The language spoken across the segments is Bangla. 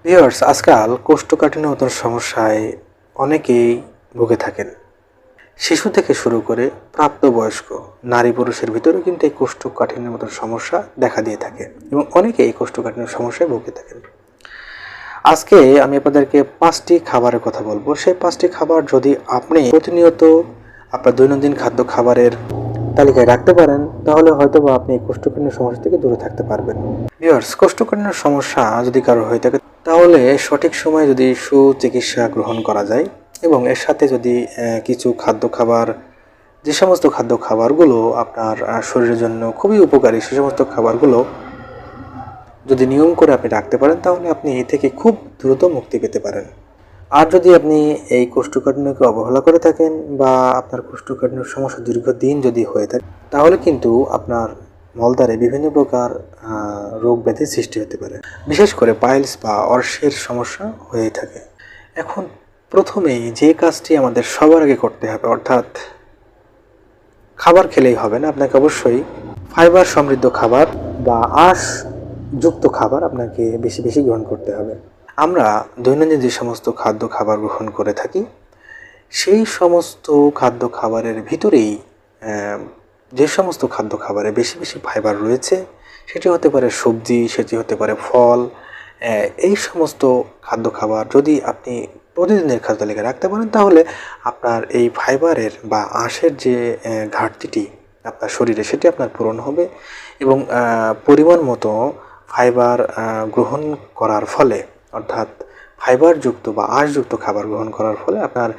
ভিউয়ার্স, আজকাল কোষ্ঠকাঠিন্যের মতন সমস্যায় অনেকেই ভুগে থাকেন। শিশু থেকে শুরু করে প্রাপ্তবয়স্ক নারী পুরুষের ভিতরেও কিন্তু এই কোষ্ঠকাঠিন্যের মতন সমস্যা দেখা দিয়ে থাকে এবং অনেকেই এই কোষ্ঠকাঠিন্যের সমস্যায় ভুগে থাকেন। আজকে আমি আপনাদেরকে 5টি খাবারের কথা বলবো। সেই 5টি খাবার যদি আপনি প্রতিনিয়ত আপনার দৈনন্দিন খাদ্য খাবারের তালিকায় রাখতে পারেন, তাহলে হয়তো বা আপনি এই কোষ্ঠকাঠিন্যের সমস্যা থেকে দূরে থাকতে পারবেন। ভিউয়ার্স, কোষ্ঠকাঠিন্যের সমস্যা যদি কারো হয়ে থাকে, তাহলে সঠিক সময়ে যদি সুচিকিৎসা গ্রহণ করা যায় এবং এর সাথে যদি কিছু খাদ্য খাবার, যে সমস্ত খাদ্য খাবারগুলো আপনার শরীরের জন্য খুবই উপকারী, সে সমস্ত খাবারগুলো যদি নিয়ম করে আপনি রাখতে পারেন, তাহলে আপনি এ থেকে খুব দ্রুত মুক্তি পেতে পারেন। আর যদি আপনি এই কোষ্ঠকাঠিন্যকে অবহেলা করে থাকেন বা আপনার কোষ্ঠকাঠিন্যের সমস্যা দীর্ঘদিন যদি হয়ে থাকে, তাহলে কিন্তু আপনার মলদ্বারে বিভিন্ন প্রকার রোগ ব্যাধির সৃষ্টি হতে পারে। বিশেষ করে পাইলস বা অর্শের সমস্যা হয়ে থাকে। এখন প্রথমেই যে কাজটি আমাদের সবার আগে করতে হবে, অর্থাৎ খাবার খেলেই হবে না, আপনাকে অবশ্যই ফাইবার সমৃদ্ধ খাবার বা আঁশযুক্ত খাবার আপনাকে বেশি বেশি গ্রহণ করতে হবে। আমরা দৈনন্দিন যে সমস্ত খাদ্য খাবার গ্রহণ করে থাকি, সেই সমস্ত খাদ্য খাবারের ভিতরেই যে সমস্ত খাদ্য খাবারে বেশি বেশি ফাইবার রয়েছে, সেটি হতে পারে সবজি, সেটি হতে পারে ফল। এই সমস্ত খাদ্য খাবার যদি আপনি প্রতিদিনের খাদ্য তালিকায় রাখতে পারেন, তাহলে আপনার এই ফাইবারের বা আঁশের যে ঘাটতিটি আপনার শরীরে, সেটি আপনার পূরণ হবে এবং পরিমাণ মতো ফাইবার গ্রহণ করার ফলে, অর্থাৎ ফাইবারযুক্ত বা আঁশযুক্ত খাবার গ্রহণ করার ফলে আপনার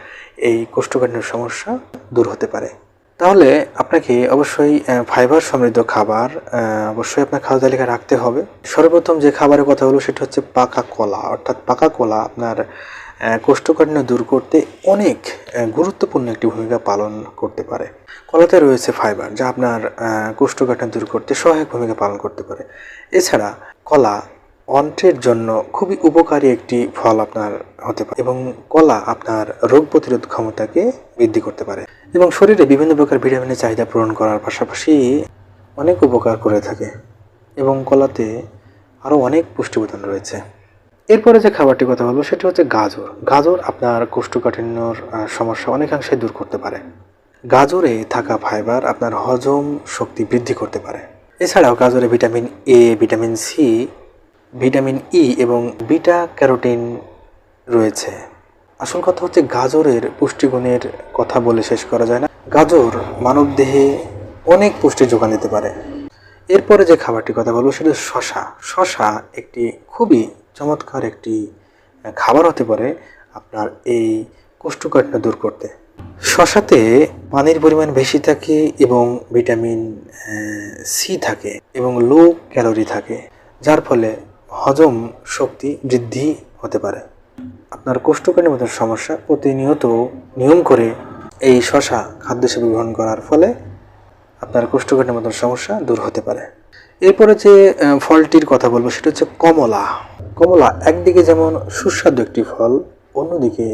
এই কোষ্ঠকাঠিন্যের সমস্যা দূর হতে পারে। তাহলে আপনাকে অবশ্যই ফাইবার সমৃদ্ধ খাবার অবশ্যই আপনার খাদ্য তালিকায় রাখতে হবে। সর্বপ্রথম যে খাবারের কথা হলো সেটা হচ্ছে পাকা কলা। অর্থাৎ পাকা কলা আপনার কোষ্ঠকাঠিন্য দূর করতে অনেক গুরুত্বপূর্ণ একটি ভূমিকা পালন করতে পারে। কলাতে রয়েছে ফাইবার, যা আপনার কোষ্ঠকাঠিন্য দূর করতে সহায়ক ভূমিকা পালন করতে পারে। এছাড়া কলা অন্ত্রের জন্য খুবই উপকারী একটি ফল আপনার হতে পারে এবং কলা আপনার রোগ প্রতিরোধ ক্ষমতাকে বৃদ্ধি করতে পারে এবং শরীরে বিভিন্ন প্রকার ভিটামিনের চাহিদা পূরণ করার পাশাপাশি অনেক উপকার করে থাকে এবং কলাতে আরও অনেক পুষ্টি উপাদান রয়েছে। এরপরে যে খাবারটির কথা বলবো সেটা হচ্ছে গাজর। গাজর আপনার কোষ্ঠকাঠিন্যর সমস্যা অনেকাংশে দূর করতে পারে। গাজরে থাকা ফাইবার আপনার হজম শক্তি বৃদ্ধি করতে পারে। এছাড়াও গাজরে vitamin A, vitamin C, vitamin E এবং বিটা ক্যারোটিন রয়েছে। আসল কথা হচ্ছে গাজরের পুষ্টিগুণের কথা বলে শেষ করা যায় না। গাজর মানবদেহে অনেক পুষ্টি যোগান দিতে পারে। এরপরে যে খাবারটির কথা বলবো সেটা শশা। শশা একটি খুবই চমৎকার একটি খাবার হতে পারে আপনার এই কোষ্ঠকাঠিন্য দূর করতে। শশাতে পানির পরিমাণ বেশি থাকে এবং ভিটামিন সি থাকে এবং লো ক্যালোরি থাকে, যার ফলে হজম শক্তি বৃদ্ধি হতে পারে। আপনার কোষ্ঠকাঠিন্যের মতো সমস্যা প্রতিনিয়ত নিয়ম করে এই শশা খাদ্য হিসেবে গ্রহণ করার ফলে আপনার কোষ্ঠকাঠিন্যের মতো সমস্যা দূর হতে পারে। এরপরে যে ফলটির কথা বলবো সেটা হচ্ছে কমলা। কমলা একদিকে যেমন সুস্বাদু একটি ফল, অন্যদিকে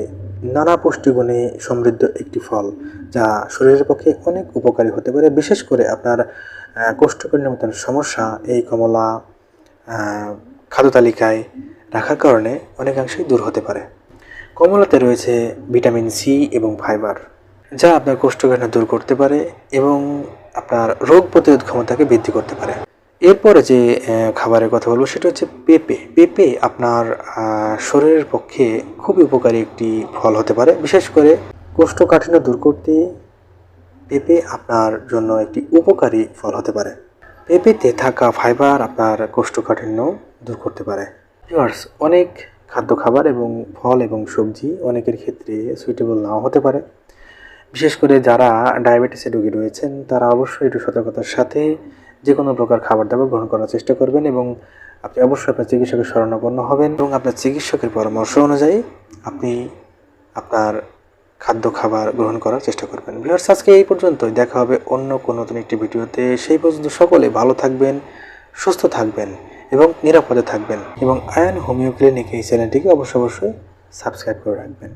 নানা পুষ্টিগুণে সমৃদ্ধ একটি ফল, যা শরীরের পক্ষে অনেক উপকারী হতে পারে। বিশেষ করে আপনার কোষ্ঠকাঠিন্যের মতো সমস্যা এই কমলা খাদ্য তালিকায় রাখার কারণে অনেকাংশেই দূর হতে পারে। কমলাতে রয়েছে ভিটামিন সি এবং ফাইবার, যা আপনার কোষ্ঠকাঠিন্য দূর করতে পারে এবং আপনার রোগ প্রতিরোধ ক্ষমতাকে বৃদ্ধি করতে পারে। এরপরে যে খাবারের কথা বলবো সেটা হচ্ছে পেঁপে। পেঁপে আপনার শরীরের পক্ষে খুবই উপকারী একটি ফল হতে পারে। বিশেষ করে কোষ্ঠকাঠিন্য দূর করতে পেঁপে আপনার জন্য একটি উপকারী ফল হতে পারে। পেঁপেতে থাকা ফাইবার আপনার কোষ্ঠকাঠিন্য দূর করতে পারে। ভিউয়ার্স, অনেক খাদ্য খাবার এবং ফল এবং সবজি অনেকের ক্ষেত্রে সুইটেবল নাও হতে পারে। বিশেষ করে যারা ডায়াবেটিসের রোগী রয়েছেন, তারা অবশ্যই একটু সতর্কতার সাথে যে কোনো প্রকার খাবার দাবার গ্রহণ করার চেষ্টা করবেন এবং আপনি অবশ্যই আপনার চিকিৎসকের শরণাপন্ন হবেন এবং আপনার চিকিৎসকের পরামর্শ অনুযায়ী আপনি আপনার খাদ্য খাবার গ্রহণ করার চেষ্টা করবেন। ভিউয়ার্স, আজকে এই পর্যন্তই। দেখা হবে অন্য কোনো নতুন একটি ভিডিওতে। সেই পর্যন্ত সকলে ভালো থাকবেন, সুস্থ থাকবেন এবং নিরাপদে থাকবেন এবং আয়ান হোমিও ক্লিনিক এই চ্যানেলটিকে অবশ্যই সাবস্ক্রাইব করে রাখবেন।